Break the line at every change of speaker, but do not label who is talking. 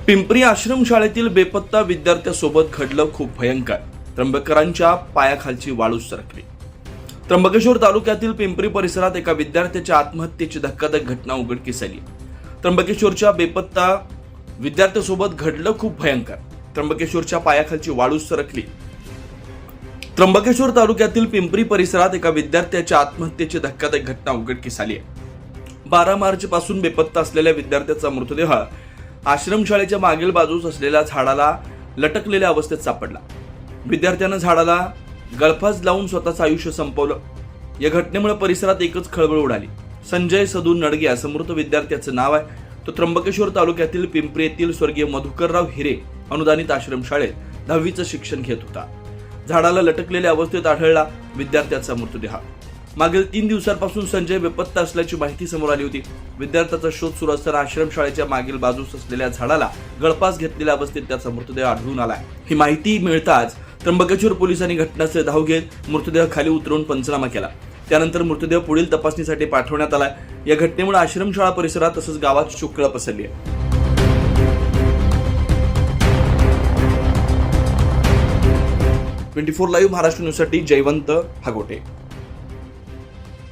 पिंपरी आश्रमशाळेतील बेपत्ता विद्यार्थ्यासोबत घडलं खूप भयंकर. त्र्यंबकरांच्या पायाखालची वाळू सरकली. त्र्यंबकेश्वर तालुक्यातील पिंपरी परिसरात एका विद्यार्थ्याच्या आत्महत्येची धक्कादायक घटना उघडकीस आली. त्र्यंबकेश्वरच्या बेपत्ता विद्यार्थ्यासोबत घडलं खूप भयंकर. त्र्यंबकेश्वरच्या पायाखालची वाळू सरकली. त्र्यंबकेश्वर तालुक्यातील पिंपरी परिसरात एका विद्यार्थ्याच्या आत्महत्येची धक्कादायक घटना उघडकीस आली आहे. 12 मार्च पासून बेपत्ता असलेल्या विद्यार्थ्याचा मृतदेह आश्रमशाळेच्या मागील बाजूस असलेल्या झाडाला लटकलेल्या अवस्थेत सापडला. विद्यार्थ्यानं झाडाला गळफास लावून स्वतःचं आयुष्य संपवलं. या घटनेमुळे परिसरात एकच खळबळ उडाली. संजय सदू नडगे असं मृत विद्यार्थ्याचं नाव आहे. तो त्र्यंबकेश्वर तालुक्यातील पिंपरी येथील स्वर्गीय मधुकरराव हिरे अनुदानित आश्रमशाळेत 10वीचं शिक्षण घेत होता. झाडाला लटकलेल्या अवस्थेत आढळला विद्यार्थ्याचा मृतदेह. मागील 3 दिवसांपासून संजय बेपत्ता असल्याची माहिती समोर आली होती. विद्यार्थ्याचा शोध सुरू असताना आश्रमशाळेच्या मागील बाजूस असलेल्या झाडाला गळफास घेतलेल्या अवस्थेत त्याचा मृतदेह आढळून आलाय. ही माहिती मिळताच त्र्यंबकेश्वर पोलिसांनी घटनास्थळी धाव घेत मृतदेह खाली उतरवून पंचनामा केला. त्यानंतर मृतदेह पुढील तपासणीसाठी पाठवण्यात आलाय. या घटनेमुळे आश्रमशाळा परिसरात तसंच गावात शोककळा पसरली आहे. 24 लाईव्ह महाराष्ट्र न्यूजसाठी जयवंत हागोटे.